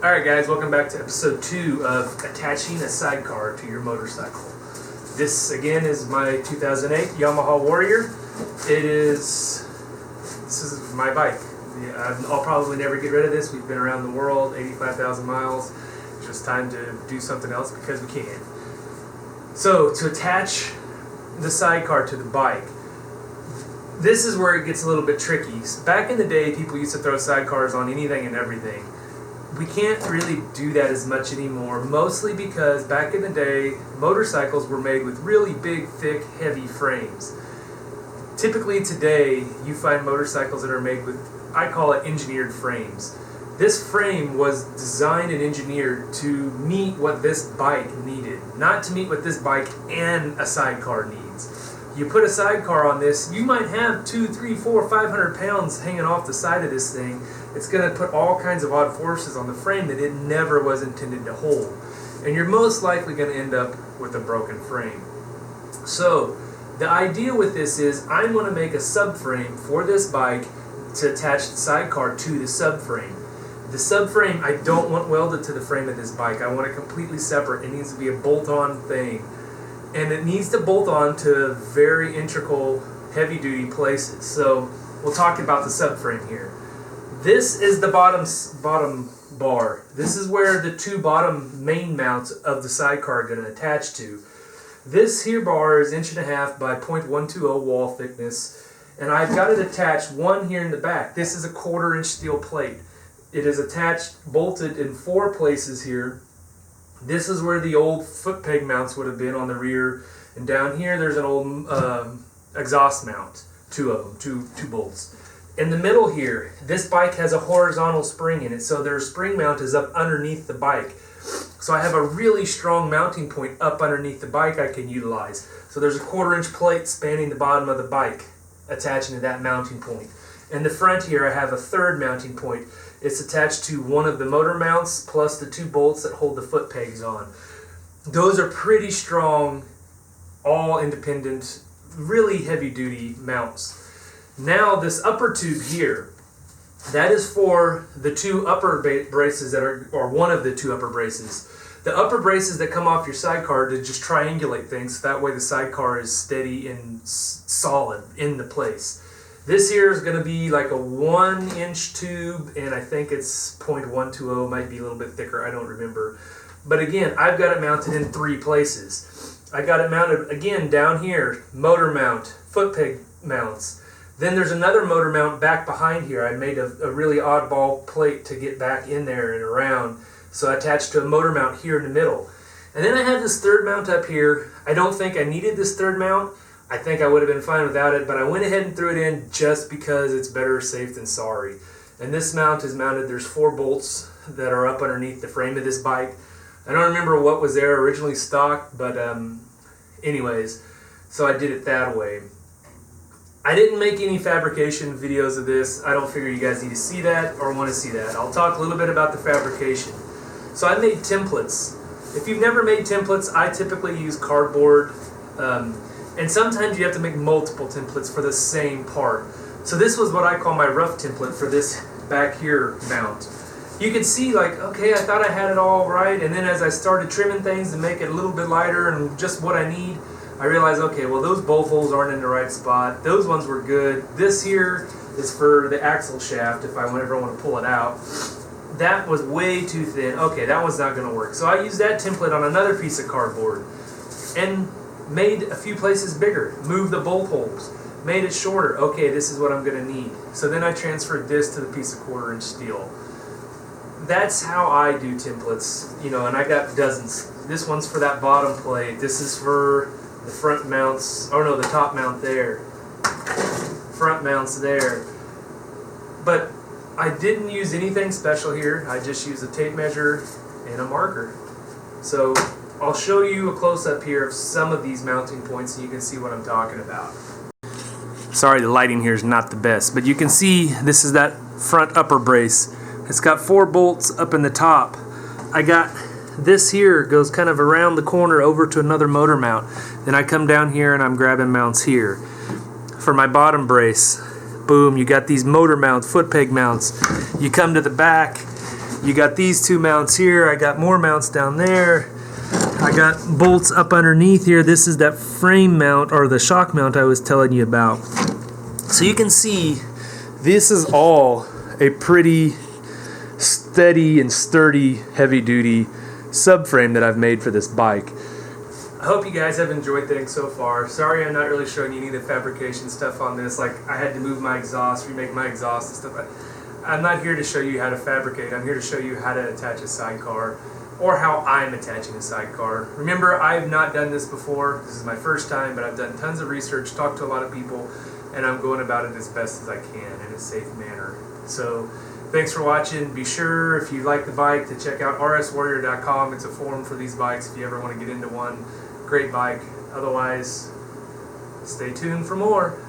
Alright guys, welcome back to episode 2 of attaching a sidecar to your motorcycle. This again is my 2008 Yamaha Warrior. This is my bike. I'll probably never get rid of this. We've been around the world, 85,000 miles. It's just time to do something else because we can. So to attach the sidecar to the bike, this is where it gets a little bit tricky. Back in the day, people used to throw sidecars on anything and everything. We can't really do that as much anymore, mostly because back in the day, motorcycles were made with really big, thick, heavy frames. Typically today, you find motorcycles that are made with, I call it engineered frames. This frame was designed and engineered to meet what this bike needed, not to meet what this bike and a sidecar needs. You put a sidecar on this, you might have 200, 300, 400, 500 pounds hanging off the side of this thing. It's going to put all kinds of odd forces on the frame that it never was intended to hold. And you're most likely going to end up with a broken frame. So the idea with this is I'm going to make a subframe for this bike to attach the sidecar to the subframe. The subframe I don't want welded to the frame of this bike. I want it completely separate. It needs to be a bolt-on thing. And it needs to bolt on to very integral, heavy-duty places. So we'll talk about the subframe here. This is the bottom bar. This is where the two bottom main mounts of the sidecar are going to attach to. This here bar is 1.5 inches by 0.120 wall thickness, and I've got it attached one here in the back. This is a 1/4 inch steel plate. It is attached, bolted in 4 places here. This is where the old foot peg mounts would have been on the rear, and down here there's an old exhaust mount, 2 of them, two bolts. In the middle here, this bike has a horizontal spring in it, so their spring mount is up underneath the bike. So I have a really strong mounting point up underneath the bike I can utilize. So there's a 1/4 inch plate spanning the bottom of the bike, attaching to that mounting point. In the front here, I have a third mounting point. It's attached to one of the motor mounts plus the 2 bolts that hold the foot pegs on. Those are pretty strong, all independent, really heavy duty mounts. Now this upper tube here, that is for the 2 upper braces that are, or one of the 2 upper braces. The upper braces that come off your sidecar to just triangulate things, so that way the sidecar is steady and solid in the place. This here is going to be like a 1 inch tube, and I think it's 0.120, might be a little bit thicker, I don't remember. But again, I've got it mounted in 3 places. I got it mounted again down here, motor mount, foot peg mounts. Then there's another motor mount back behind here. I made a really oddball plate to get back in there and around. So I attached to a motor mount here in the middle. And then I have this third mount up here. I don't think I needed this third mount. I think I would have been fine without it, but I went ahead and threw it in just because it's better safe than sorry. And this mount is mounted, there's 4 bolts that are up underneath the frame of this bike. I don't remember what was there originally stock, but anyways, so I did it that way. I didn't make any fabrication videos of this. I don't figure you guys need to see that or want to see that. I'll talk a little bit about the fabrication. So I made templates. If you've never made templates, I typically use cardboard, and sometimes you have to make multiple templates for the same part. So this was what I call my rough template for this back here mount. You can see like, okay, I thought I had it all right, and then as I started trimming things to make it a little bit lighter and just what I need, I realized, okay, well those bolt holes aren't in the right spot. Those ones were good. This here is for the axle shaft if I ever want to pull it out. That was way too thin. Okay, that one's not going to work. So I used that template on another piece of cardboard and made a few places bigger. Moved the bolt holes. Made it shorter. Okay, this is what I'm going to need. So then I transferred this to the piece of 1/4 inch steel. That's how I do templates, you know, and I got dozens. This one's for that bottom plate. This is for the front mounts, oh no, the top mount there. Front mounts there. But I didn't use anything special here. I just used a tape measure and a marker. So I'll show you a close-up here of some of these mounting points so you can see what I'm talking about. Sorry, the lighting here is not the best, but you can see this is that front upper brace. It's got 4 bolts up in the top. I got this here goes kind of around the corner over to another motor mount. Then I come down here and I'm grabbing mounts here. For my bottom brace, boom, you got these motor mounts, foot peg mounts. You come to the back You got these two mounts here. I got more mounts down there. I got bolts up underneath here. This is that frame mount, or the shock mount I was telling you about. So you can see this is all a pretty steady and sturdy heavy duty subframe that I've made for this bike. I hope you guys have enjoyed things so far. Sorry I'm not really showing you any of the fabrication stuff on this. Like, I had to move my exhaust, remake my exhaust and stuff. I'm not here to show you how to fabricate. I'm here to show you how to attach a sidecar, or how I'm attaching a sidecar. Remember, I've not done this before. This is my first time, but I've done tons of research, talked to a lot of people, and I'm going about it as best as I can in a safe manner. So thanks for watching. Be sure, if you like the bike, to check out rswarrior.com. It's a forum for these bikes if you ever want to get into one. Great bike. Otherwise, stay tuned for more.